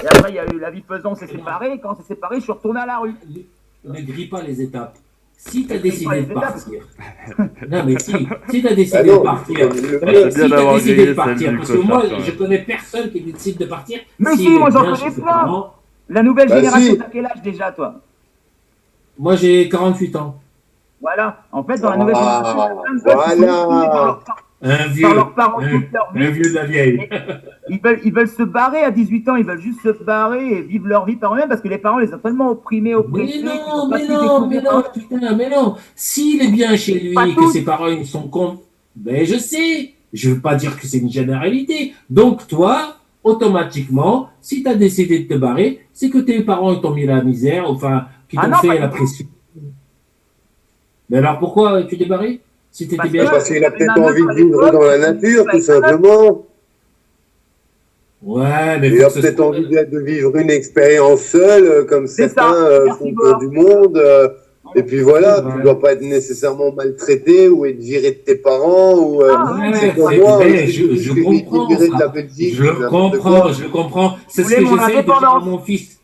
Et après, il y a eu la vie faisant, on s'est séparés. Et quand on s'est séparés, je suis retourné à la rue. Ne grille pas les étapes. Si tu as Je grille pas décidé les de étapes. partir, non mais si tu as Ah décidé de non, il faut partir, quand même le Ah, c'est faire. bien si tu as d'avoir décidé de grillé celle partir, du parce que moi, clochard quand je même. connais personne qui décide de partir Mais si, s'il est moi j'en bien chez connais ses plein. parents. La nouvelle Bah génération, si. t'as quel âge déjà, toi? Moi, j'ai 48 ans. Voilà. En fait, dans la nouvelle génération, il y a Ah, plein de gosses qui sont pris voilà. par leurs parents toute leur Un vie. vieux de la vieille. Et ils veulent se barrer à 18 ans, ils veulent juste se barrer et vivre leur vie par eux-mêmes parce que les parents les ont tellement opprimés, Mais oppressés, qu'ils n'ont non, pas mais pu non, mais découvrir par non, eux-mêmes. putain, mais non. S'il est bien chez Pas lui, que tous. ses parents ils sont cons, ben je sais. Je veux pas dire que c'est une généralité. Donc toi, automatiquement, si tu as décidé de te barrer, c'est que tes parents ils t'ont mis la misère, enfin, qui Ah t'ont non, pas fait la du tout. pression. Mais alors pourquoi tu t'es barré si tu étais Parce bien Bah, chez que parce toi? qu'il a j'avais peut-être ma meuf envie à de vivre l'époque dans la et je voulais nature, vivre tout avec ma meuf. simplement. Ouais, mais Il faut a que ce peut-être soit. envie de vivre une expérience seule, comme C'est certains ça, font pour Bertigor. du monde. Et puis C'est voilà, tu vrai. dois pas être nécessairement maltraité ou être viré de tes parents. Ou, Ah, c'est Ouais, comme c'est moi, vrai, c'est fini je que j'ai été comprends viré de la ça. Belgique ou n'importe Je quoi. le comprends. je C'est ce voulais que mon j'essaye de dire à indépendance. mon fils.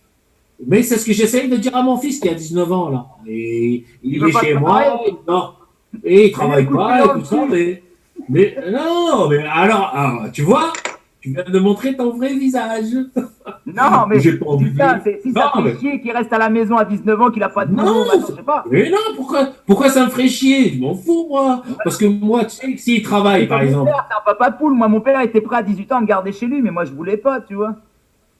Mais c'est ce que j'essaye de dire à mon fils qui a 19 ans, là. Et Il il veut est pas chez se moi, barrer. il dort. Et il Mais lui, un travaille coup de pied pas et dans tout le ça, cul. mais non, mais alors, tu vois, tu viens de montrer ton vrai visage. Non, mais J'ai pas envie de putain, vivre. si ça Non, fait mais chier qu'il reste à la maison à 19 ans, qu'il a pas de non, boulot, machin, je sais pas. mais non, pourquoi ça me ferait chier? Je m'en fous, moi. Parce que moi, tu sais, s'il travaille, C'est par comme mon exemple, père, c'est un papa poule. Moi, mon père était prêt à 18 ans à me garder chez lui, mais moi, je voulais pas, tu vois.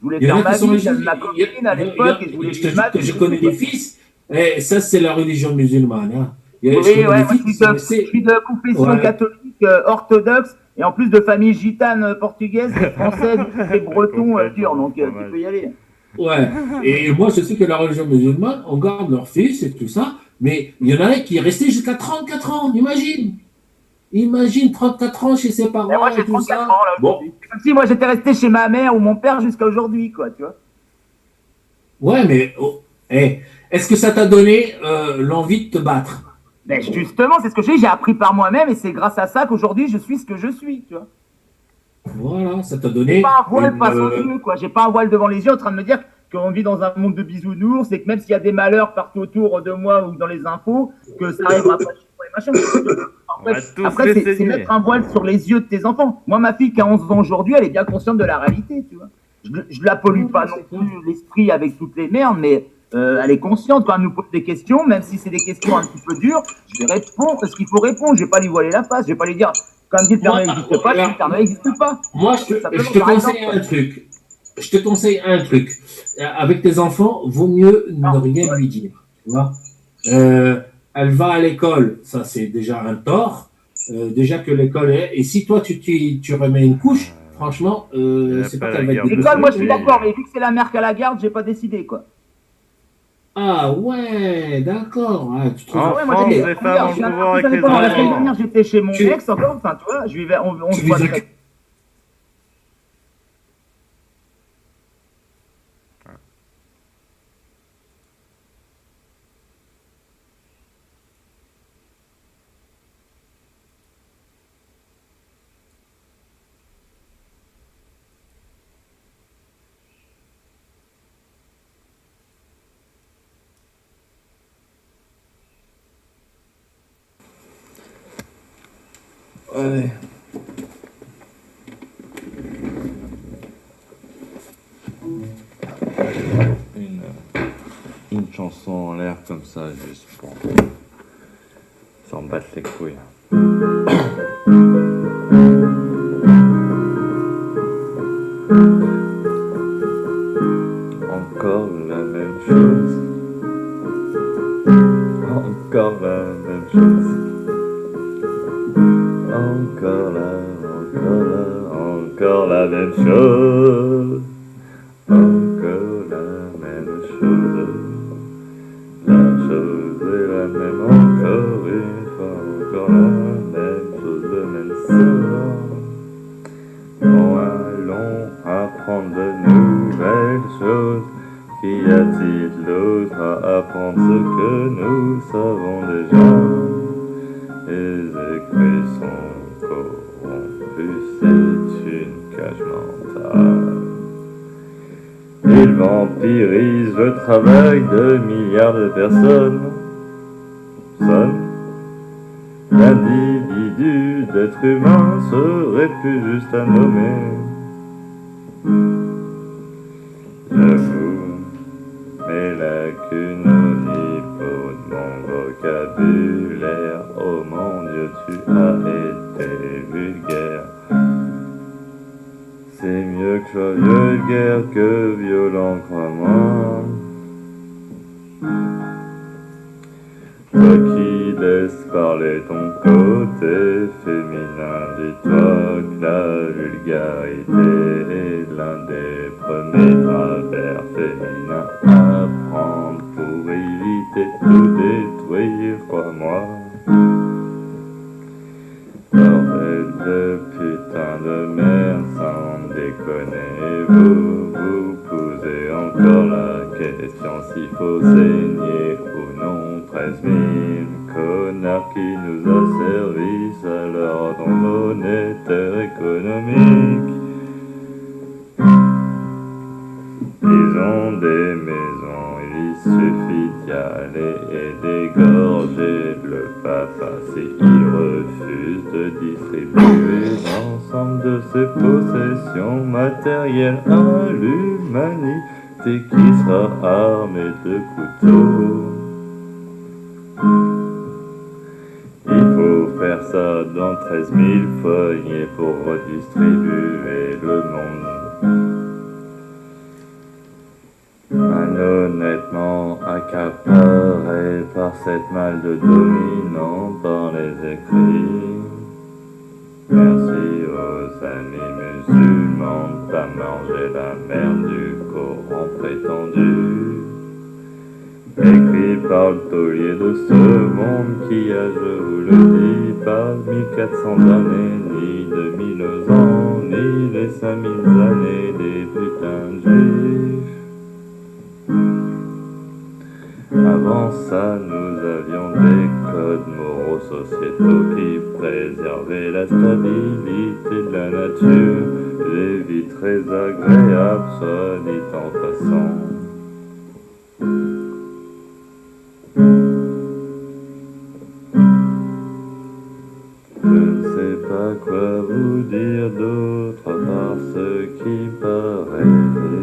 Je voulais il y en faire a qui ma sont vie, j'avais religieux. ma copine à l'époque et je voulais Je te vivre jure ma que vie, je c'est tout, connais des quoi. fils, et ça, c'est la religion musulmane. Hein. Oui, Je connais ouais, des moi, fils qui sont je suis restés. de confession Ouais, catholique orthodoxe et en plus de famille gitane portugaise et française et breton dur, Complètement donc tu peux fromage. y aller. ouais. Et moi, je sais que la religion musulmane, on garde leurs fils et tout ça, mais il y en a un qui est resté jusqu'à 34 ans, imagine. Imagine 34 ans chez ses Et moi, parents et j'ai tout 34 ça. ans, là, Bon, aujourd'hui. C'est comme si moi, j'étais resté chez ma mère ou mon père jusqu'à aujourd'hui, quoi, tu vois. ouais, mais oh, eh, est-ce que ça t'a donné l'envie de te battre? Mais justement, c'est ce que j'ai appris par moi-même et c'est grâce à ça qu'aujourd'hui, je suis ce que je suis, tu vois. Voilà, ça t'a J'ai donné pas un voile une. face aux yeux, quoi. J'ai pas un voile devant les yeux en train de me dire qu'on vit dans un monde de bisounours et que même s'il y a des malheurs partout autour de moi ou dans les infos, que ça arrivera pas chez moi et machin. On va tous Après, c'est l'essayer. mettre un voile sur les yeux de tes enfants. Moi, ma fille qui a 11 ans aujourd'hui, elle est bien consciente de la réalité, tu vois. Je la pollue pas non plus l'esprit avec toutes les merdes, mais elle est consciente quand elle nous pose des questions, même si c'est des questions un petit peu dures, je vais répondre ce qu'il faut répondre. Je vais pas lui voiler la face, je vais pas lui dire, quand elle me dit le Père Moi, Noël n'existe pas, je dis le Père Noël n'existe pas. moi, Tout je simplement, te par exemple. conseille un truc. Je te conseille un truc. Avec tes enfants, vaut mieux Non, ne rien ouais. lui dire. Tu vois. Elle va à l'école, ça c'est déjà un tort. Déjà que l'école est. Et si toi tu remets une couche, franchement, Il c'est pas appelle qu'elle la va être garde de L'école, moi je dégoûtée. suis famille. d'accord, mais vu que c'est la mère qui a la garde, j'ai pas décidé, quoi. Ah ouais, d'accord. Ah, tu trouves. Ah En ouais, moi France, j'étais, les femmes regarde, ont je le suis un pouvoir peu avec les indépendant. La semaine Ouais. dernière, enfants. j'étais chez mon Tu, ex encore, enfin, tu vois, je vivais, on tu se voit vis très. Ouais. Une, une chanson en l'air comme ça, juste pour s'en battre les couilles. Encore la même chose. Encore la même chose. Encore la même chose. Encore la même chose. La chose est la même encore une fois. Encore la même chose, le même sort. Bon, allons apprendre de nouvelles choses. Qu'y a-t-il d'autre à apprendre ce que nous savons déjà? Les esprits sont corrompus, c'est une cage mentale. Il vampirise le travail de milliards de personnes. L'individu d'être humain serait plus juste à nommer. J'avoue mes lacunes au niveau de mon vocabulaire. Oh mon Dieu, tu as été vulgaire. C'est mieux que je sois vulgaire que violent, crois-moi. Toi qui laisses parler ton côté féminin, dis-toi que la vulgarité est l'un des premiers travers féminins à prendre pour éviter de tout détruire, crois-moi. Bordel de putain de merde, sans déconner, vous posez encore la question s'il faut saigner ou non 13 000 connards qui nous asservissent à l'ordre monétaire économique. Ils ont des maisons, il suffit d'y aller et d'égorger le papa s'il refuse de distribuer l'ensemble de ses possessions matérielles à l'humanité qui sera armée de couteaux. Il faut faire ça dans 13 000 foyers pour redistribuer le monde. Malhonnêtement accaparé par cette malle de dominant par les écrits. Merci aux amis musulmans de pas manger la merde du Coran prétendu. Écrit par le taulier de ce monde qui a, je vous le dis, pas 1400 années, ni 2000 ans, ni les 5000 années des putains de juifs. Avant ça, nous avions des codes moraux sociétaux qui préservaient la stabilité de la nature, des vies très agréables, soit dit en passant. Je ne sais pas quoi vous dire d'autre à part ce qui paraît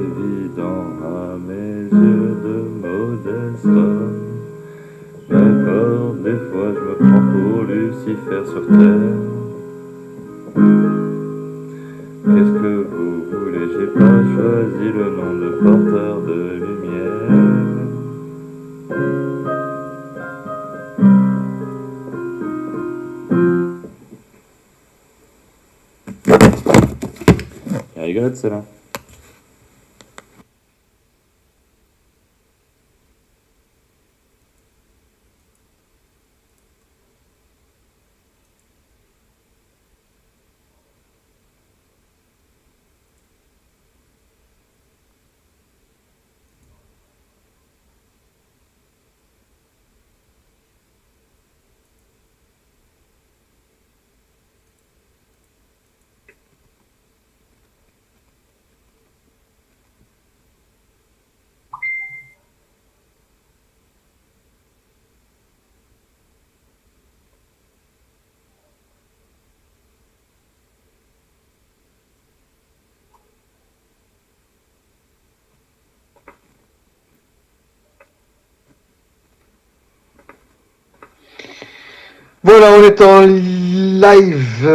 évident à mes yeux de modeste homme. D'accord, des fois je me prends pour Lucifer sur terre. Qu'est-ce que vous voulez, j'ai pas choisi le nom de porteur de lumière. Elle rigolote, celle-là. Voilà, on est en live.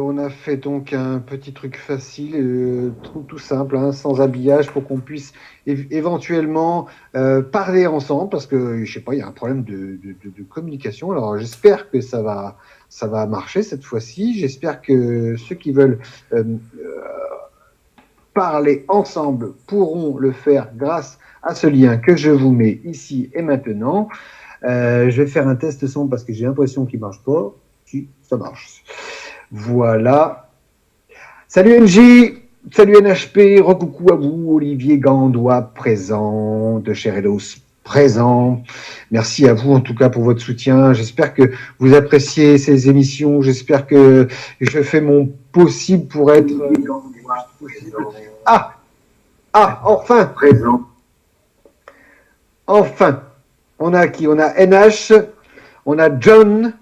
On a fait donc un petit truc facile, tout simple, hein, sans habillage, pour qu'on puisse éventuellement parler ensemble, parce que je sais pas, il y a un problème de communication. Alors j'espère que ça va marcher cette fois-ci. J'espère que ceux qui veulent parler ensemble pourront le faire grâce à ce lien que je vous mets ici et maintenant. Je vais faire un test son parce que j'ai l'impression qu'il marche pas. Si, ça marche. Voilà. Salut NJ, salut NHP, recoucou à vous, Olivier Gandois présent, de Chair et d'Os présent. Merci à vous en tout cas pour votre soutien. J'espère que vous appréciez ces émissions. J'espère que je fais mon possible pour être... Ah, Ah, enfin, Présent. enfin. On a qui? On a NH, on a John.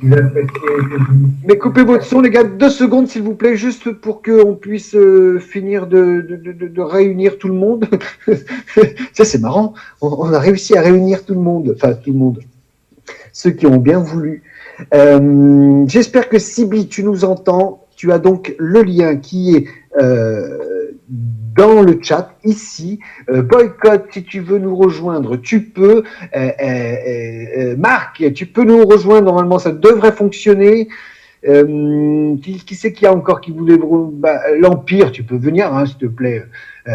Mais coupez votre son, les gars, 2 secondes, s'il vous plaît, juste pour qu'on puisse finir de réunir tout le monde. Ça, c'est marrant. On a réussi à réunir tout le monde. Enfin, tout le monde. Ceux qui ont bien voulu. J'espère que Sibyl, tu nous entends. Tu as donc le lien qui est dans le chat, ici. Boycott, si tu veux nous rejoindre, tu peux. Marc, tu peux nous rejoindre. Normalement, ça devrait fonctionner. Qui c'est qu'il y a encore qui voulait... L'Empire, tu peux venir, hein, s'il te plaît.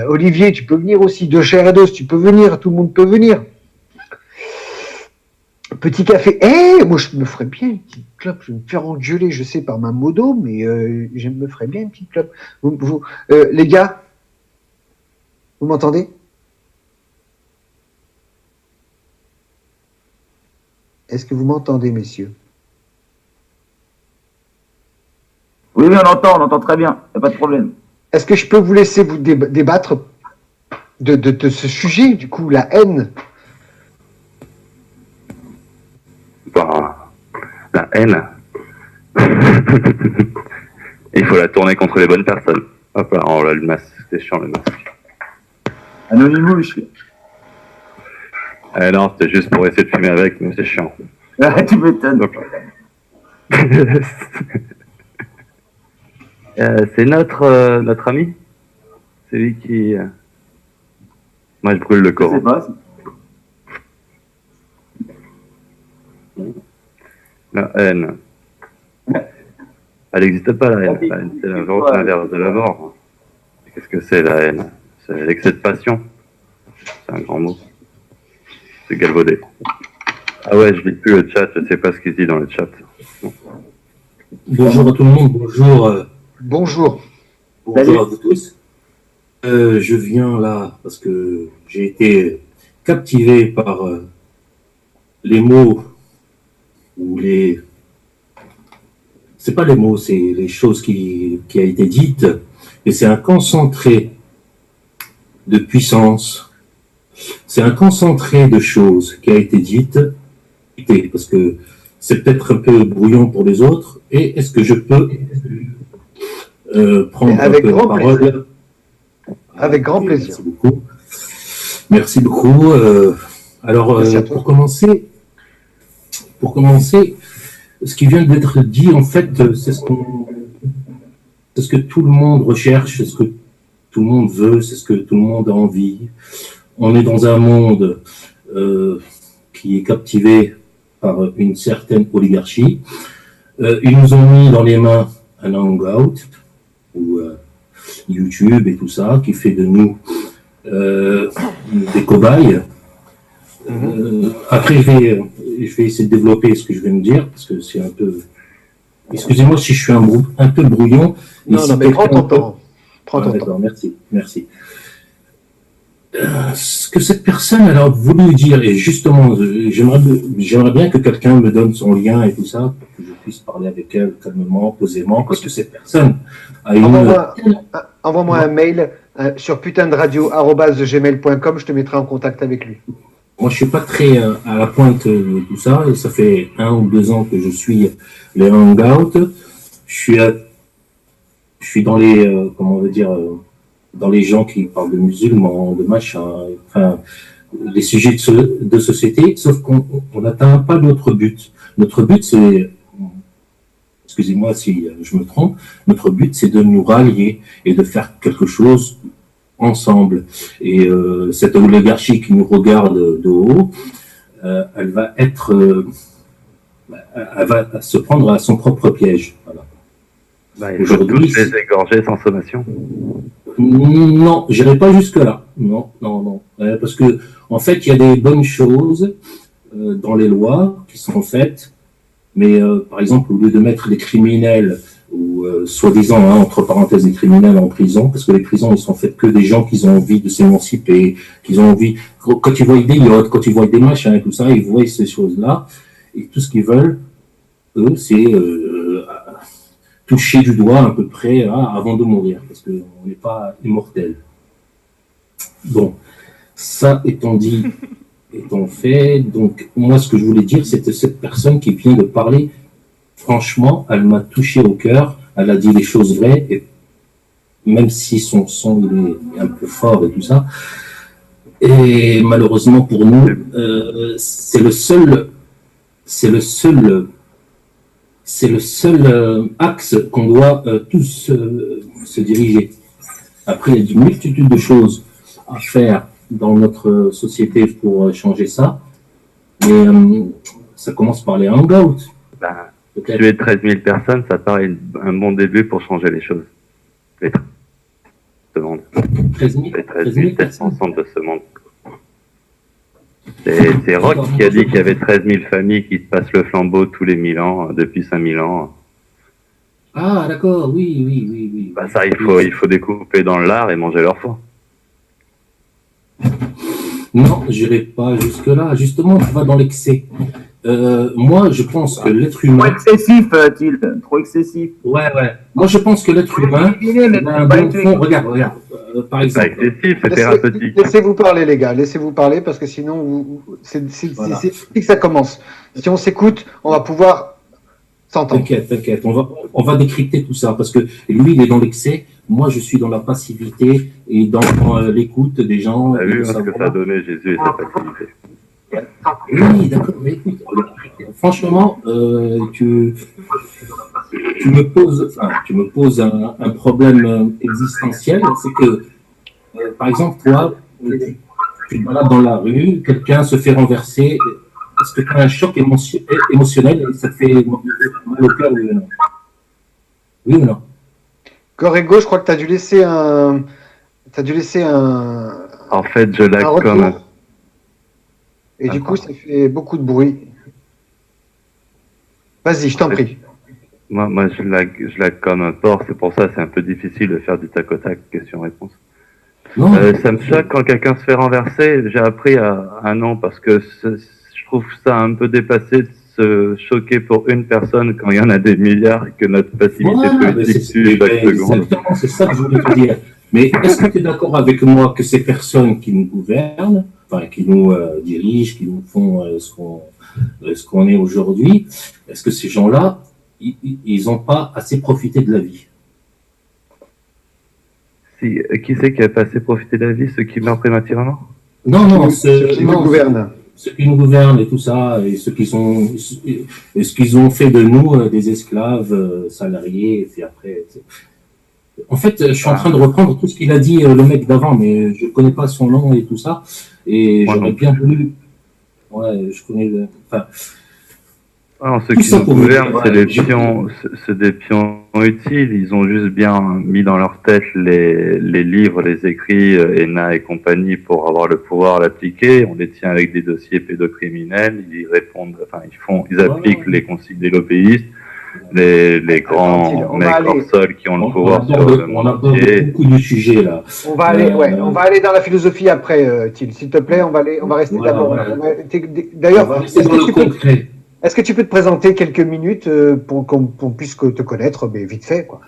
Olivier, tu peux venir aussi. De chair et d'os, tu peux venir. Tout le monde peut venir. Petit café. Moi, je me ferais bien une petite clope. Je vais me faire engueuler, je sais, par ma modo, mais je me ferais bien une petite clope. Les gars, vous m'entendez? Est-ce que vous m'entendez, messieurs? Oui, on entend très bien. Il n'y a pas de problème. Est-ce que je peux vous laisser vous débattre de ce sujet, du coup, la haine? Bah, la haine. Il faut la tourner contre les bonnes personnes. Hop là, oh là, le masque, c'est chiant le masque. Anonymous, je suis. Non, c'était juste pour essayer de fumer avec, mais c'est chiant. Tu m'étonnes. Donc... c'est notre ami. C'est lui qui... Moi, je brûle le Je sais Coran. pas. La haine. Elle n'existe pas, la haine. La haine, c'est l'inverse de la mort. Qu'est-ce que c'est, la haine? C'est l'excès de passion. C'est un grand mot. C'est galvaudé. Ah ouais, je lis plus le chat, je sais pas ce qu'il dit dans le chat. Bonjour à tout le monde, bonjour. Bonjour. Bonjour à vous tous. Je viens là parce que j'ai été captivé par les mots ou les... C'est pas les mots, c'est les choses qui a été dites, et c'est un concentré de puissance. C'est un concentré de choses qui a été dites, parce que c'est peut-être un peu brouillon pour les autres, et est-ce que je peux prendre avec un peu la grand parole? plaisir. Avec grand plaisir. Merci beaucoup. Merci beaucoup. Alors, Merci à toi. pour commencer, ce qui vient d'être dit, en fait, c'est ce que tout le monde recherche, c'est ce que tout le monde veut, c'est ce que tout le monde a envie. On est dans un monde qui est captivé par une certaine oligarchie. Ils nous ont mis dans les mains un hangout, ou YouTube et tout ça, qui fait de nous des cobayes. Après, je vais essayer de développer ce que je vais me dire, parce que c'est un peu... Excusez-moi si je suis un peu brouillon. Non, mais prends ton temps. Prends ton temps. D'accord, merci. Ce que cette personne elle a voulu dire, et justement, j'aimerais bien que quelqu'un me donne son lien et tout ça, pour que je puisse parler avec elle calmement, posément, parce que cette personne a une... Envoie-moi un mail sur putain-de-radio@gmail.com, je te mettrai en contact avec lui. Moi, je suis pas très à la pointe de tout ça, et ça fait 1 ou 2 ans que je suis les hangouts. Je suis dans les, comment on veut dire, dans les gens qui parlent de musulmans, de machin, enfin, les sujets de société, sauf qu'on n'atteint pas notre but. Notre but, c'est, excusez-moi si je me trompe, notre but, c'est de nous rallier et de faire quelque chose ensemble. Et cette oligarchie qui nous regarde de haut, elle va se prendre à son propre piège. Voilà. Il faut tous les égorger sans sommation. Non, j'irai pas jusque-là. Non. Parce que, en fait, il y a des bonnes choses dans les lois qui sont faites, mais par exemple, au lieu de mettre des criminels, ou soi-disant, entre parenthèses, des criminels en prison, parce que les prisons, ils sont faites que des gens qui ont envie de s'émanciper, qui ont envie, quand ils voient des yachts, quand ils voient des machins et tout ça, ils voient ces choses-là, et tout ce qu'ils veulent, eux, c'est toucher du doigt à peu près avant de mourir, parce qu'on n'est pas immortel. Bon, ça étant dit, étant fait, donc moi ce que je voulais dire, c'était cette personne qui vient de parler, franchement, elle m'a touché au cœur, elle a dit les choses vraies, et même si son son il est un peu fort et tout ça, et malheureusement pour nous, c'est le seul axe qu'on doit tous se diriger. Après, il y a une multitude de choses à faire dans notre société pour changer ça. Mais ça commence par les hangouts. Bah, tuer 13 000 personnes, ça paraît un bon début pour changer les choses. Les ce monde. 13 000, Les 13 000 têtes pensantes de ce monde. C'est Rock qui a dit qu'il y avait 13 000 familles qui se passent le flambeau tous les 1000 ans, depuis 5000 ans. Ah, d'accord, oui. Bah ça, il faut découper dans l'art et manger leur foie. Non, je n'irai pas jusque-là. Justement, tu vas dans l'excès. Moi, je pense que l'être humain... Trop excessif, Thiel. Trop excessif. Ouais. Moi, je pense que l'être humain... Regarde. Par exemple... C'est excessif, c'est thérapeutique. Laissez-vous parler, les gars. Laissez-vous parler, parce que sinon, c'est Voilà. ici que ça commence. Si on s'écoute, on va pouvoir s'entendre. T'inquiète. On va décrypter tout ça, parce que lui, il est dans l'excès. Moi, je suis dans la passivité et dans l'écoute des gens. T'as vu ce que ça a donné, Jésus et sa passivité. Oui, d'accord, mais écoute, franchement, tu me poses un problème existentiel, c'est que, par exemple, toi, tu te balades dans la rue, quelqu'un se fait renverser, est-ce que tu as un choc émotionnel et ça te fait mal au cœur, oui ou non? Oui ou non? Corrigo, je crois que tu as dû laisser un... En fait, je la retour. comme. Et du coup, ça fait beaucoup de bruit. Vas-y, je t'en prie. Moi, je la comme un porc, c'est pour ça c'est un peu difficile de faire du tac au tac, question-réponse. Ça me choque quand quelqu'un se fait renverser. J'ai appris à un an parce que je trouve ça un peu dépassé de se choquer pour une personne quand il y en a des milliards et que notre passivité politique tue chaque seconde. Exactement, c'est ça que je voulais te dire. Mais est-ce que tu es d'accord avec moi que ces personnes qui nous gouvernent, enfin qui nous dirigent, qui nous font ce qu'on est aujourd'hui, est-ce que ces gens-là, ils n'ont pas assez profité de la vie? Qui c'est qui a pas assez profité de la vie? Ceux qui meurent prématurément? Non, ceux qui nous gouvernent. Ceux qui nous gouvernent et tout ça, et ce qu'ils ont fait de nous des esclaves salariés, et puis après... En fait, je suis en train de reprendre tout ce qu'il a dit le mec d'avant, mais je ne connais pas son nom et tout ça, et j'aurais bien voulu... Ouais, je connais... Enfin... Ceux qui nous gouvernent, c'est des pions utiles. Ils ont juste bien mis dans leur tête les livres, les écrits, ENA et compagnie pour avoir le pouvoir à l'appliquer. On les tient avec des dossiers pédocriminels. Ils répondent, ils appliquent les consignes des lobbyistes, les grands mecs hors sol qui ont le pouvoir sur le monde entier. Beaucoup de sujets là. On va aller dans la philosophie après, Thiel. S'il te plaît, on va rester d'abord. D'ailleurs, est-ce que tu peux te présenter quelques minutes pour qu'on puisse te connaître, mais vite fait, quoi.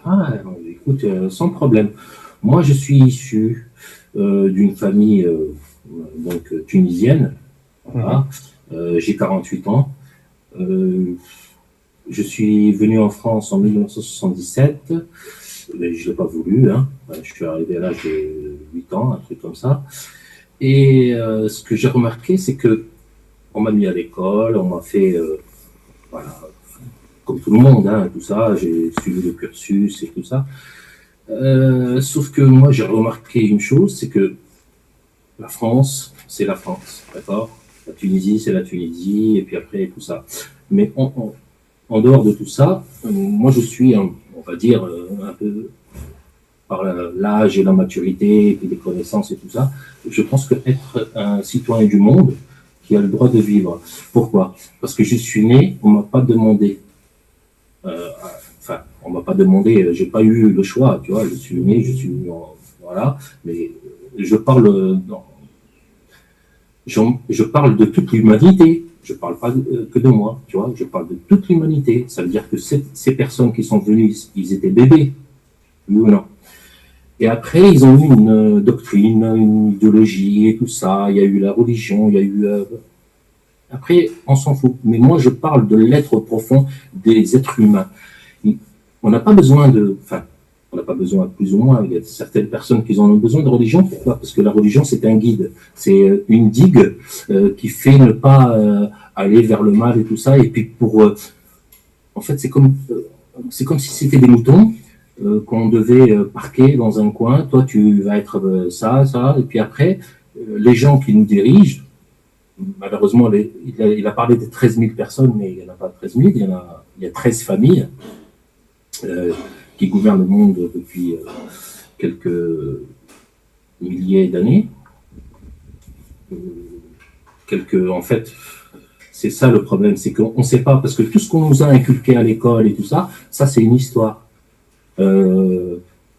Écoute, sans problème. Moi, je suis issu d'une famille donc tunisienne. Voilà. J'ai 48 ans. Je suis venu en France en 1977. Mais je ne l'ai pas voulu. Hein. Je suis arrivé à l'âge de 8 ans, un truc comme ça. Et ce que j'ai remarqué, c'est que on m'a mis à l'école, on m'a fait, voilà, comme tout le monde, hein, tout ça, j'ai suivi le cursus et tout ça. Sauf que moi, j'ai remarqué une chose, c'est que la France, c'est la France, d'accord? La Tunisie, c'est la Tunisie, et puis après, tout ça. Mais en dehors de tout ça, moi, je suis, on va dire, un peu par l'âge et la maturité, et les connaissances et tout ça, je pense qu'être un citoyen du monde, qui a le droit de vivre. Pourquoi? Parce que je suis né, on m'a pas demandé. On m'a pas demandé, j'ai pas eu le choix, tu vois, je suis né, voilà, mais je parle de toute l'humanité, je parle pas que de moi, tu vois, je parle de toute l'humanité. Ça veut dire que ces personnes qui sont venues, ils étaient bébés, oui ou non? Et après, ils ont eu une doctrine, une idéologie et tout ça. Il y a eu la religion, il y a eu... Après, on s'en fout. Mais moi, je parle de l'être profond des êtres humains. On n'a pas besoin de... Enfin, on n'a pas besoin, plus ou moins. Il y a certaines personnes qui en ont besoin de religion. Pourquoi? Parce que la religion, c'est un guide. C'est une digue qui fait ne pas aller vers le mal et tout ça. Et puis, en fait, c'est comme si c'était des moutons qu'on devait parquer dans un coin. Toi, tu vas être ça. Et puis après, les gens qui nous dirigent, malheureusement, il a parlé de 13 000 personnes, mais il n'y en a pas 13 000, il y a 13 familles qui gouvernent le monde depuis quelques milliers d'années. En fait, c'est ça le problème, c'est qu'on ne sait pas, parce que tout ce qu'on nous a inculqué à l'école et tout ça, ça c'est une histoire.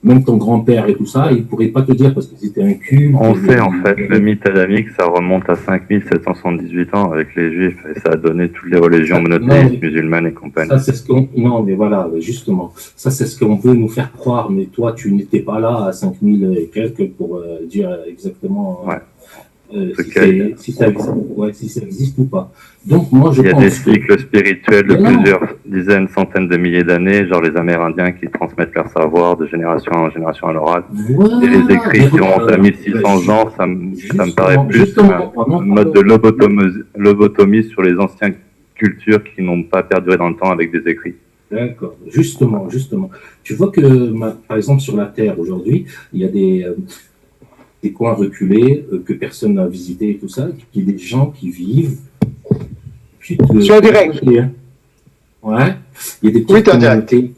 Même ton grand-père et tout ça, il ne pourrait pas te dire parce que c'était un cul. On sait en fait, le mythe adamique, ça remonte à 5778 ans avec les Juifs et ça a donné toutes les religions monothéistes, musulmanes et compagnie. Ça, c'est ce qu'on... Non, mais voilà, justement, ça c'est ce qu'on veut nous faire croire, mais toi tu n'étais pas là à 5000 et quelques pour dire exactement si ça existe ou pas. Donc moi je pense... Il y a des cycles spirituels de plusieurs dizaines, centaines de milliers d'années, genre les Amérindiens qui transmettent leur savoir de génération en génération à l'oral. Voilà. Et les écrits qui remontent à 1600 ans, ça me paraît plus un mode de lobotomie sur les anciennes cultures qui n'ont pas perduré dans le temps avec des écrits. D'accord, justement. Tu vois que, par exemple, sur la Terre aujourd'hui, il y a des coins reculés que personne n'a visités et tout ça, il y a des gens qui vivent. Sur direct. Ouais. Il y a des petites communautés.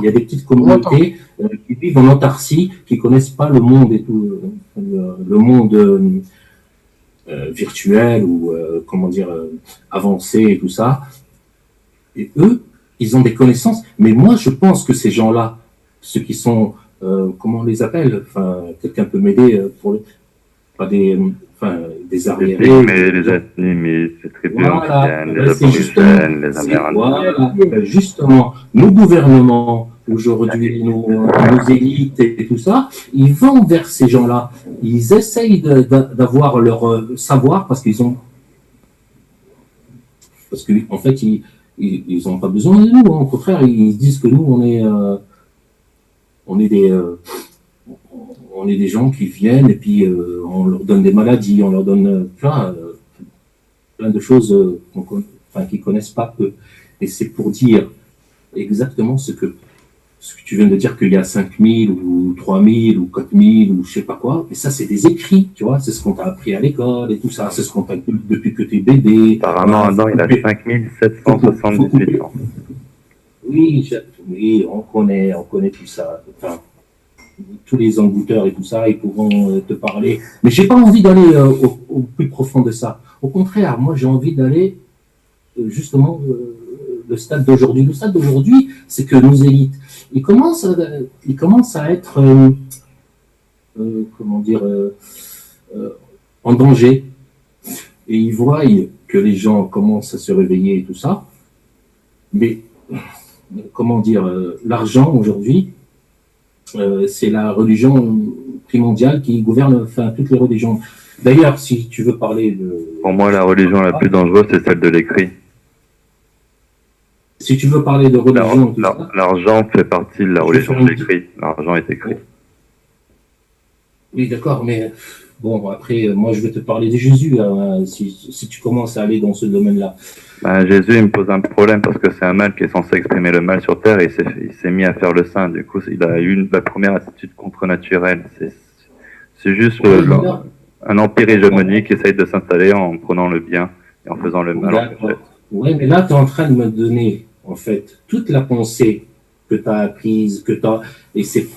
Il y a des petites communautés qui vivent en autarcie, qui ne connaissent pas le monde et tout, le monde virtuel ou avancé et tout ça. Et eux, ils ont des connaissances. Mais moi, je pense que ces gens-là, ceux qui sont comment on les appelle? Enfin, quelqu'un peut m'aider pour pas des arriérés. Mais les ethnies, les tribus anciennes, les aborigènes, les Amérindiens. Voilà, justement, nos gouvernements aujourd'hui, nos élites et tout ça, ils vont vers ces gens-là. Ils essayent d'avoir leur savoir parce qu'en fait, ils n'ont pas besoin de nous. Au contraire, ils disent que nous, on est des gens qui viennent et puis on leur donne des maladies, on leur donne plein de choses qu'ils ne connaissent pas eux. Et c'est pour dire exactement ce que tu viens de dire, qu'il y a 5000 ou 3000 ou 4000 ou je sais pas quoi. Mais ça, c'est des écrits, tu vois. C'est ce qu'on t'a appris à l'école et tout ça. C'est ce qu'on t'a appris depuis que tu es bébé. Apparemment, Adam, il a 5778 ans. Oui, on connaît tout ça. Enfin, tous les embouteurs et tout ça, ils pourront te parler. Mais j'ai pas envie d'aller au plus profond de ça. Au contraire, moi, j'ai envie d'aller justement le stade d'aujourd'hui. Le stade d'aujourd'hui, c'est que nos élites, ils commencent à être, en danger. Et ils voient que les gens commencent à se réveiller et tout ça. Mais, l'argent aujourd'hui, c'est la religion primordiale qui gouverne toutes les religions. D'ailleurs, si tu veux parler de... Pour moi, la religion la plus dangereuse, c'est celle de l'écrit. Si tu veux parler de religion... L'argent fait partie de la religion de l'écrit. L'argent est écrit. Oui, d'accord, mais bon, après, moi, je vais te parler de Jésus, hein, si tu commences à aller dans ce domaine-là. Jésus, il me pose un problème parce que c'est un mal qui est censé exprimer le mal sur Terre et il s'est mis à faire le saint. Du coup, il a eu la première attitude contre-naturelle. C'est juste un empire hégémonique qui essaye de s'installer en prenant le bien et en faisant le mal. Oui, mais là, tu es en train de me donner, en fait, toute la pensée que tu as apprise, et c'est...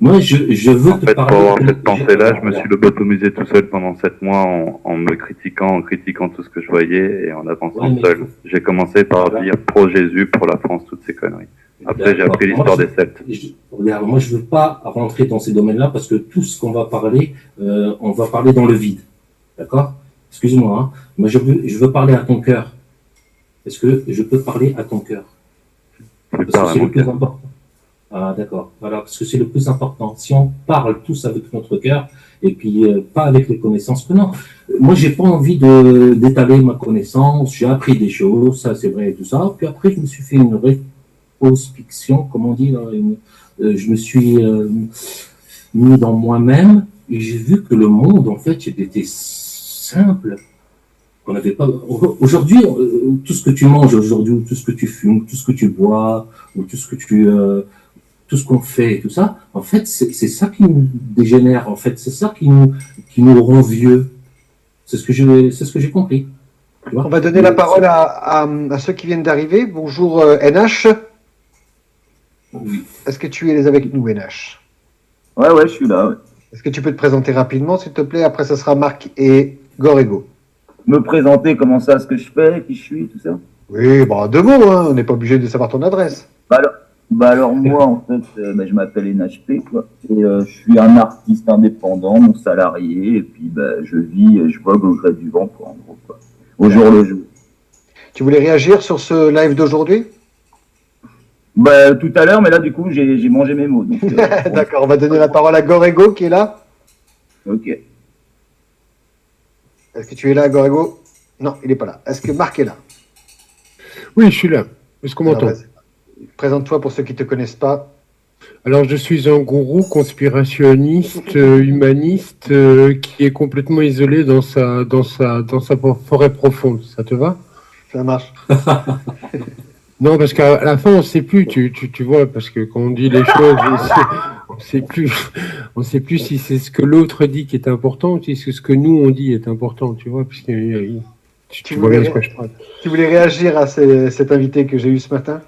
Moi, je veux te parler... Pour avoir cette pensée-là, je me suis lobotomisé tout seul pendant 7 mois en me critiquant, tout ce que je voyais et en avançant seul. J'ai commencé par dire pro-Jésus, pour la France, toutes ces conneries. Après, j'ai appris l'histoire des Celtes. Regarde, moi, je ne veux pas rentrer dans ces domaines-là parce que tout ce qu'on va parler, on va parler dans le vide. D'accord? Excuse-moi, hein, mais je veux parler à ton cœur. Est-ce que je peux parler à ton cœur? Parce que c'est le plus important. Ah, d'accord. Voilà, parce que c'est le plus important. Si on parle tous avec notre cœur, et puis pas avec les connaissances que non. Moi, j'ai pas envie d'étaler ma connaissance. J'ai appris des choses, ça c'est vrai et tout ça. Puis après, je me suis fait une rétrospection, comme on dit, là, je me suis mis dans moi-même et j'ai vu que le monde, en fait, il était simple. On n'avait pas. Aujourd'hui, tout ce que tu manges aujourd'hui, tout ce que tu fumes, tout ce que tu bois, ou tout ce que tout ce qu'on fait et tout ça, en fait, c'est ça qui nous dégénère, en fait, c'est ça qui nous rend vieux. C'est ce que j'ai compris. Tu vois. On va donner la parole à ceux qui viennent d'arriver. Bonjour NH. Oui. Est-ce que tu es avec nous, NH? Ouais, je suis là. Ouais. Est-ce que tu peux te présenter rapidement, s'il te plaît? Après, ça sera Marc et Gorego. Me présenter, comment ça, ce que je fais, qui je suis, tout ça. Oui, bon, deux mots, hein. On n'est pas obligé de savoir ton adresse. Alors moi, en fait, je m'appelle NHP, quoi. Et je suis un artiste indépendant, non salarié, et puis je vis, je vogue au gré du vent, quoi, en gros, quoi. Au jour le jour. Tu voulais réagir sur ce live d'aujourd'hui? Tout à l'heure, mais là, du coup, j'ai mangé mes mots. Donc, D'accord, on va donner la parole à Gorego qui est là. Ok. Est-ce que tu es là, Gorego? Non, il n'est pas là. Est-ce que Marc est là? Oui, je suis là. Est-ce qu'on m'entend? Présente-toi pour ceux qui ne te connaissent pas. Alors, je suis un gourou conspirationniste, humaniste, qui est complètement isolé dans sa forêt profonde. Ça te va? Ça marche. Non, parce qu'à la fin, on ne sait plus, tu vois, parce que quand on dit les choses, on sait plus si c'est ce que l'autre dit qui est important ou si c'est ce que nous on dit est important, tu vois, parce que tu vois bien ce que je parle. Tu voulais réagir à cet invité que j'ai eu ce matin?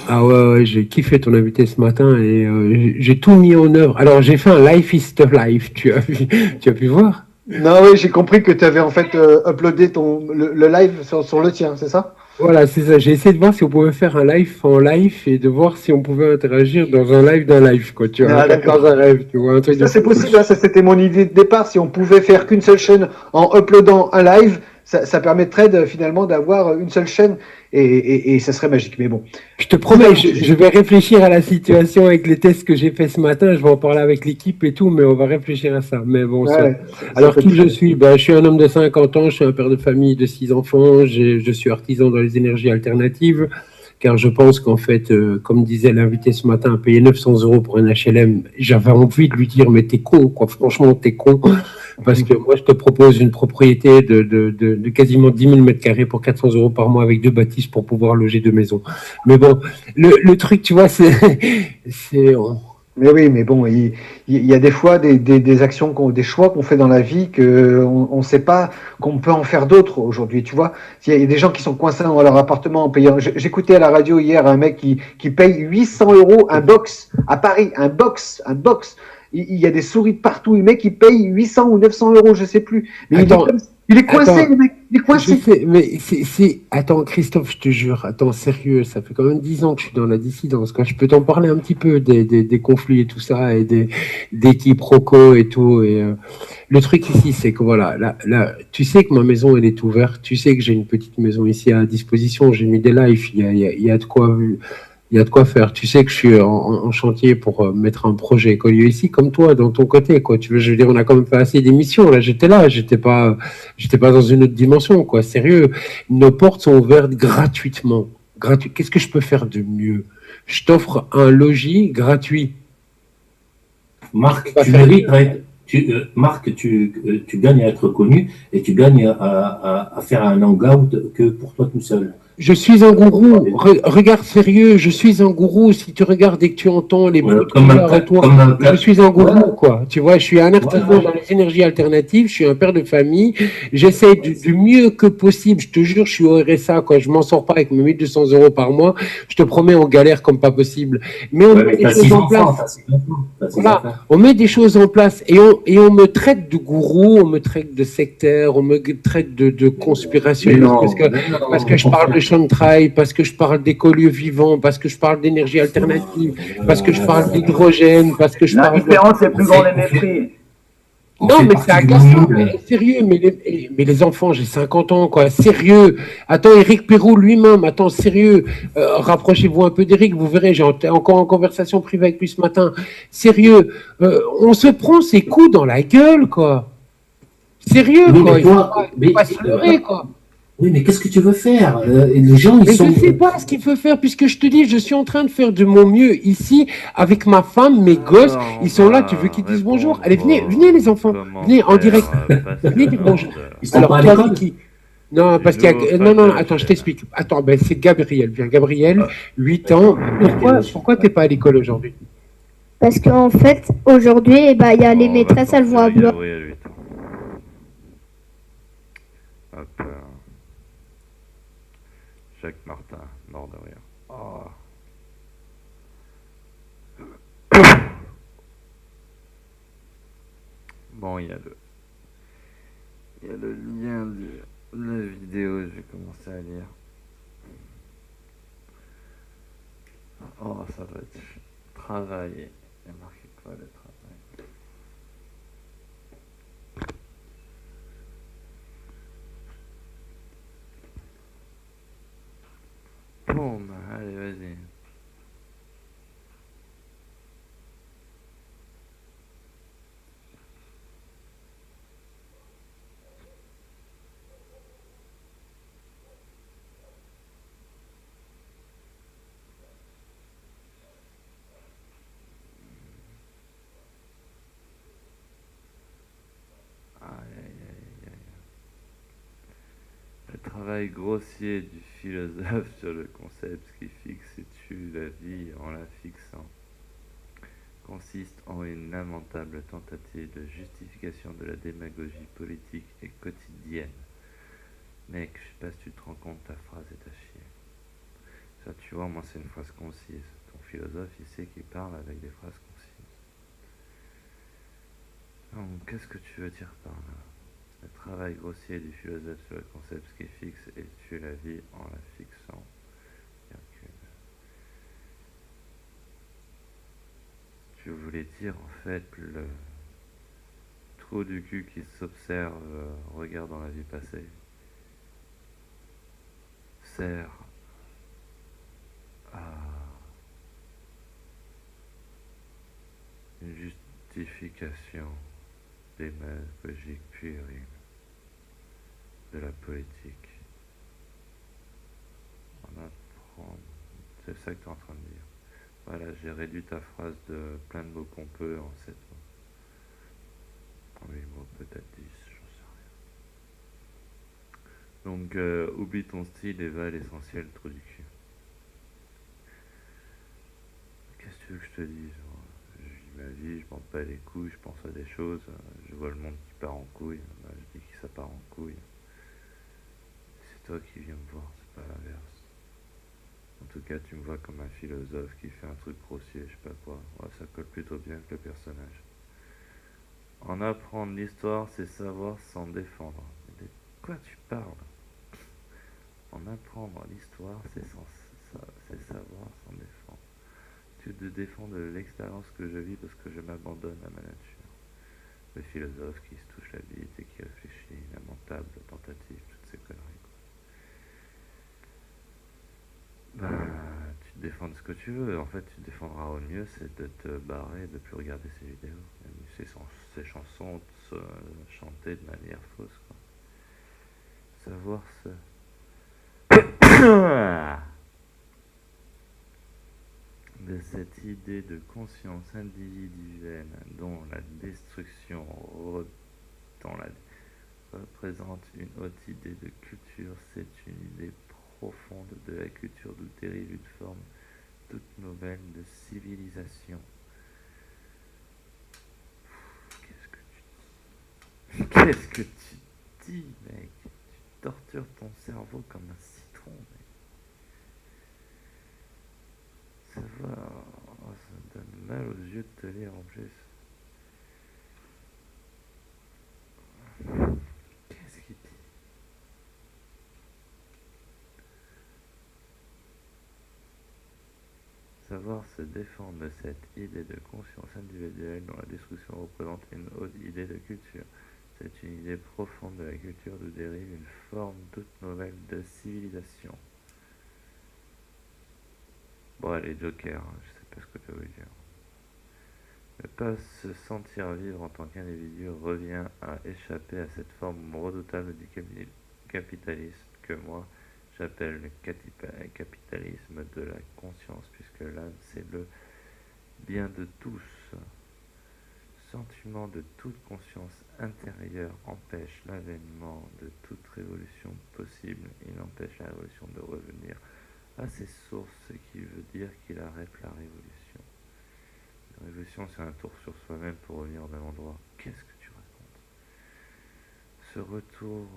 Ah ouais, j'ai kiffé ton invité ce matin et j'ai tout mis en œuvre. Alors, j'ai fait un Life is the Life, tu as pu voir? Non, oui, j'ai compris que tu avais en fait uploadé le live sur le tien, c'est ça? Voilà, c'est ça. J'ai essayé de voir si on pouvait faire un live en live et de voir si on pouvait interagir dans un live d'un live, quoi. Tu vois, dans un rêve, tu vois, un truc. Ça, c'est possible, hein, ça c'était mon idée de départ. Si on pouvait faire qu'une seule chaîne en uploadant un live, ça permettrait finalement d'avoir une seule chaîne et ça serait magique. Mais bon. Je te promets, je vais réfléchir à la situation avec les tests que j'ai fait ce matin. Je vais en parler avec l'équipe et tout, mais on va réfléchir à ça. Mais bon, ouais, alors qui je suis? Je suis un homme de 50 ans, je suis un père de famille de 6 enfants, je suis artisan dans les énergies alternatives, car je pense qu'en fait, comme disait l'invité ce matin, payer 900 € pour un HLM, j'avais envie de lui dire, mais t'es con, quoi, franchement, t'es con. Parce que moi, je te propose une propriété de quasiment 10 000 m² pour 400 € par mois avec 2 bâtisses pour pouvoir loger 2 maisons. Mais bon, le truc, tu vois, c'est. Mais oui, mais bon, il y a des fois des actions, des choix qu'on fait dans la vie qu'on ne sait pas qu'on peut en faire d'autres aujourd'hui. Tu vois, il y a des gens qui sont coincés dans leur appartement en payant. J'écoutais à la radio hier un mec qui paye 800 € un box à Paris, un box. Il y a des souris de partout. Le mec, il paye 800 ou 900 €, je sais plus. Mais il est coincé, le mec. Il est coincé. Je sais, mais Attends, Christophe, je te jure. Attends, sérieux, ça fait quand même 10 ans que je suis dans la dissidence. Quand je peux t'en parler un petit peu des conflits et tout ça, et des quiproquos et tout. Et le truc ici, c'est que voilà, là, tu sais que ma maison, elle est ouverte. Tu sais que j'ai une petite maison ici à disposition. J'ai mis des lives. Il y a de quoi. Il y a de quoi faire. Tu sais que je suis en chantier pour mettre un projet écolier ici, comme toi, dans ton côté, quoi. Tu veux, je veux dire, on a quand même fait assez d'émissions. Là, j'étais pas dans une autre dimension, quoi. Sérieux. Nos portes sont ouvertes gratuitement. Qu'est-ce que je peux faire de mieux? Je t'offre un logis gratuit. Marc, tu mérites, Marc, tu gagnes à être connu et tu gagnes à faire un hangout que pour toi tout seul. Je suis un gourou. Regarde sérieux, je suis un gourou. Si tu regardes et que tu entends les bruits je suis un gourou, quoi. Tu vois, je suis un artisan dans les énergies alternatives. Je suis un père de famille. J'essaie du mieux que possible. Je te jure, je suis au RSA, quoi. Je m'en sors pas avec mes 1200 € par mois. Je te promets, on galère comme pas possible. Mais on met des choses en place. Voilà. On met des choses en place et on me traite de gourou, on me traite de sectaire, on me traite de conspirationniste parce que je parle de chantrail, parce que je parle d'écolieux vivants, parce que je parle d'énergie alternative, parce que je parle d'hydrogène, parce que je parle. La différence est plus grande des mépris. On Non, fait mais partie c'est du agaçant, monde. mais sérieux, mais les enfants, j'ai 50 ans, quoi, sérieux. Attends, Éric Perrault lui-même, attends, sérieux, rapprochez-vous un peu d'Éric, vous verrez, j'étais encore en conversation privée avec lui ce matin. Sérieux, on se prend ses coups dans la gueule, quoi. Sérieux, Oui, quoi, mais il faut toi, pas, faut pas se leurrer, quoi. oui, mais qu'est-ce que tu veux faire? Les gens, ils Mais je sont. ne sais pas ce qu'il faut faire, puisque je te dis, je suis en train de faire de mon mieux ici, avec ma femme, mes gosses, Alors, on ils sont là, tu veux va qu'ils disent bonjour? répondre Allez, venez, venez aux les enfants, venez en direct, commentaires venez dire passionnants bonjour. de, Ils sont pas Alors, à toi, c'est l'école? qui? Non, du parce qu'il y nouveau a... fan Non, de non, la attends, je chaîne. t'explique. Attends, ben, c'est Gabriel. Viens, Gabriel, Ah, 8 ans. d'accord. Pourquoi t'es pas à l'école aujourd'hui? Parce qu'en fait, aujourd'hui, eh ben, il y a les Bon, on va maîtresses, elles vont à censurer bloc. Gabriel 8 ans. Hop, Jacques Martin, mort de rire. Oh. Bon, il y a le lien de la vidéo, je vais commencer à lire. Oh, ça doit être travailler. Il y a marqué quoi, le travail? Boum, allez, vas-y. Aïe, aïe, aïe, aïe. Le travail grossier du philosophe sur le concept qui fixe et tue la vie en la fixant consiste en une lamentable tentative de justification de la démagogie politique et quotidienne. Mec, je sais pas si tu te rends compte, ta phrase est à chier. Ça, tu vois, moi, c'est une phrase concise. Ton philosophe, il sait qu'il parle avec des phrases concises. Donc, qu'est-ce que tu veux dire par là? Le travail grossier du philosophe sur le concept qui fixe et tue la vie en la fixant. Tu voulais dire en fait le trou du cul qui s'observe, regarde dans la vie passée, sert à une justification démagogique puérile de la politique. On apprend, c'est ça que tu es en train de dire. Voilà, j'ai réduit ta phrase de plein de mots pompeux en 7 mots. 8 mots, peut-être 10, j'en sais rien. Donc, oublie ton style et va à l'essentiel, trou du cul. Qu'est-ce que tu veux que je te dise? Je vis ma vie, je m'en bats les couilles, je pense à des choses, je vois le monde qui part en couille, je dis que ça part en couille. C'est toi qui viens me voir, c'est pas l'inverse. En tout cas, tu me vois comme un philosophe qui fait un truc grossier, je sais pas quoi. Ouais, ça colle plutôt bien avec le personnage. En apprendre l'histoire, c'est savoir s'en défendre. Mais de quoi tu parles? En apprendre l'histoire, c'est savoir s'en défendre. Tu te défends de l'expérience que je vis parce que je m'abandonne à ma nature. Le philosophe qui se touche la bite et qui réfléchit, lamentable tentative, toutes ces conneries. Ben, tu te défends de ce que tu veux. En fait, tu te défendras au mieux, c'est de te barrer, de plus regarder ces vidéos. Ces chansons chantées de manière fausse, quoi. Savoir se... de cette idée de conscience individuelle dont la destruction représente une haute idée de culture, c'est une idée profonde de la culture d'où dérive une forme toute nouvelle de civilisation. Qu'est-ce que tu dis, mec? Tu tortures ton cerveau comme un citron, mec. Ça va, ça me donne mal aux yeux de te lire en plus. Qu'est-ce qu'il dit? Savoir savoir se défendre de cette idée de conscience individuelle dont la destruction représente une haute idée de culture. C'est une idée profonde de la culture d'où dérive une forme toute nouvelle de civilisation. Bon, allez, Joker, je sais pas ce que tu veux dire. Ne pas se sentir vivre en tant qu'individu revient à échapper à cette forme redoutable du capitalisme que moi j'appelle le capitalisme de la conscience, puisque l'âme c'est le bien de tous. Sentiment de toute conscience intérieure empêche l'avènement de toute révolution possible. Il empêche la révolution de revenir à ses sources, ce qui veut dire qu'il arrête la révolution. La révolution, c'est un tour sur soi-même pour revenir au même endroit. Qu'est-ce que tu racontes? Ce retour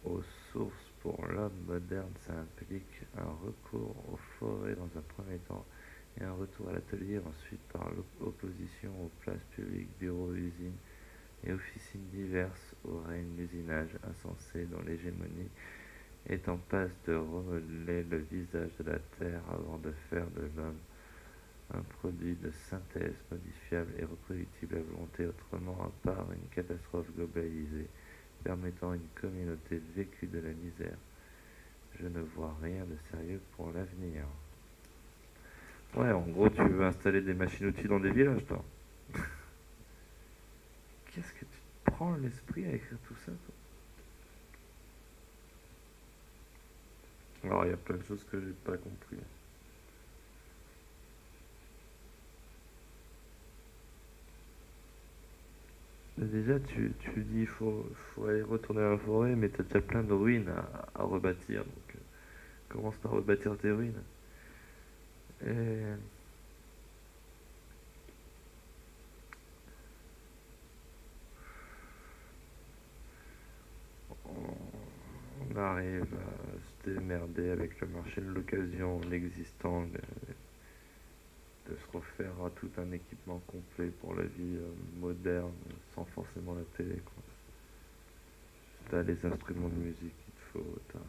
aux sources pour l'homme moderne, ça implique un recours aux forêts dans un premier temps et un retour à l'atelier ensuite par l'opposition aux places publiques, bureaux, usines et officines diverses au règne d'usinage insensé dont l'hégémonie est en passe de remodeler le visage de la terre avant de faire de l'homme un produit de synthèse modifiable et reproductible à volonté, autrement à part une catastrophe globalisée permettant une communauté vécue de la misère. Je ne vois rien de sérieux pour l'avenir. Ouais, en gros, tu veux installer des machines-outils dans des villages, toi. Qu'est-ce que tu te prends l'esprit à écrire tout ça, toi? Alors, il y a plein de choses que j'ai pas compris. Déjà, tu dis il faut aller retourner à la forêt, mais t'as déjà plein de ruines à rebâtir. Donc, commence par rebâtir tes ruines. Et on arrive à se démerder avec le marché de l'occasion, l'existant, de se refaire à tout un équipement complet pour la vie moderne, sans forcément la télé, quoi. T'as les instruments de musique qu'il te faut, t'as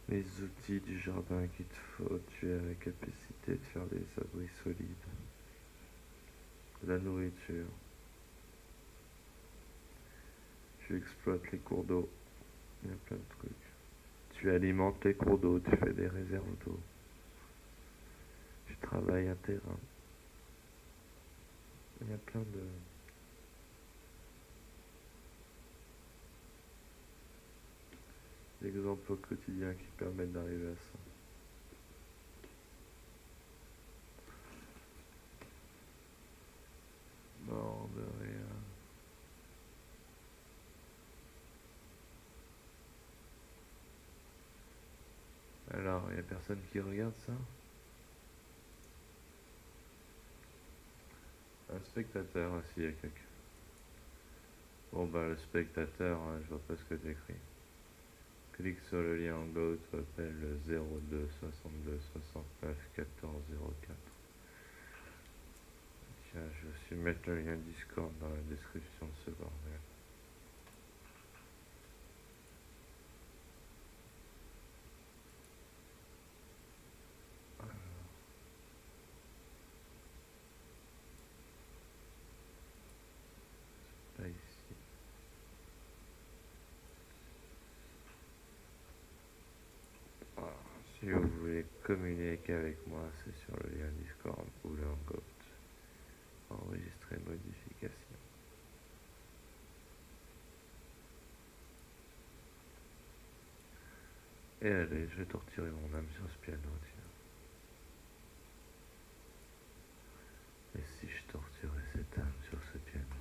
les outils du jardin qu'il te faut, tu as la capacité de faire des abris solides, de la nourriture. Tu exploites les cours d'eau, il y a plein de trucs. Tu alimentes les cours d'eau, tu fais des réserves d'eau. Tu travailles un terrain. Il y a plein d'exemples au quotidien qui permettent d'arriver à ça. Non, de rien. Alors, il n'y a personne qui regarde ça? Un spectateur, ah si, il y a quelqu'un. Bon bah le spectateur, hein, je vois pas ce que t'écris. Clique sur le lien en gauche, tu appelles le 02 62 69 14 04. Tiens, je vais aussi mettre le lien Discord dans la description de ce bordel. Pas ici. Alors, si vous voulez communiquer avec moi, c'est sur le lien Discord ou le Hangout. Enregistrer modification. Et allez, je vais torturer mon âme sur ce piano, tiens. Et si je torturais cette âme sur ce piano?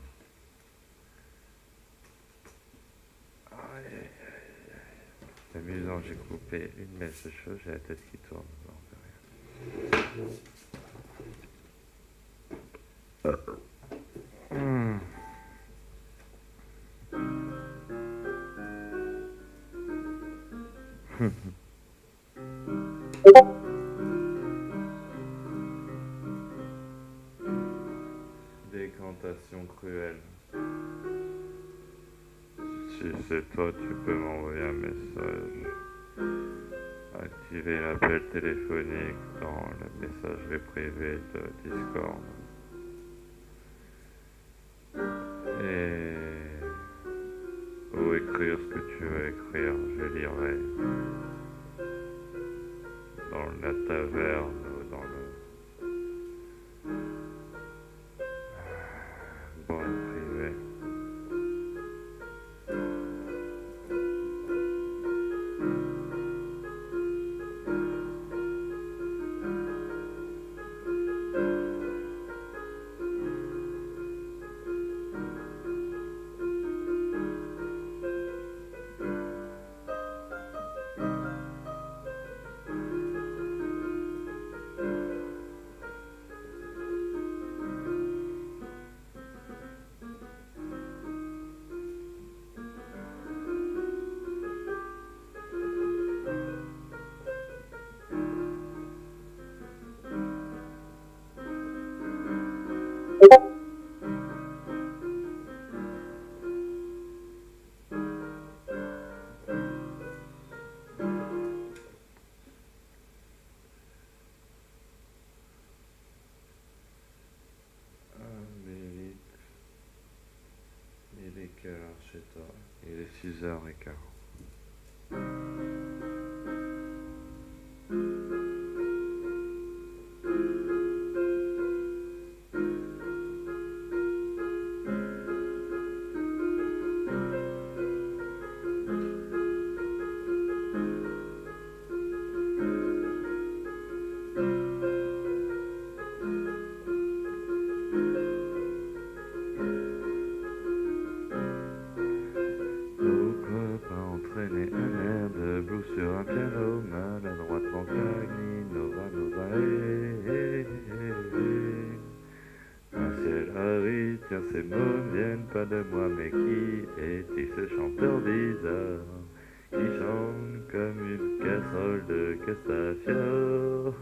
Aïe, aïe, aïe, aïe. C'est amusant, j'ai coupé une mèche de cheveux, j'ai la tête qui tourne. Non, de rien. Décantation cruelle. Si c'est toi, tu peux m'envoyer un message Activer l'appel téléphonique dans la messagerie privée de Discord. Et... ou écrire ce que tu veux écrire, je lirai. Dans la taverne ou dans le bar privé. Il est quelle heure chez toi? Il est 6h15. Pourquoi pas entraîner un air de blues sur un piano maladroitement cagné, nova nova, Un ciel aride, tiens ces mots ne viennent pas de moi, mais qui est-il ce chanteur bizarre qui chante comme une casserole de Castafiore?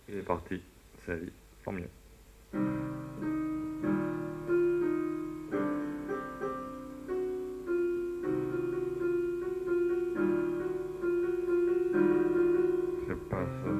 Il est parti, c'est la vie, tant mieux. C'est pas ça.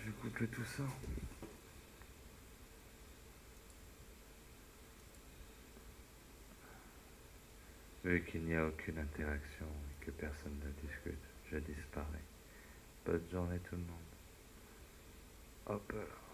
J'écoute tout ça. Vu qu'il n'y a aucune interaction et que personne ne discute, je disparais. Bonne journée tout le monde. Hop là.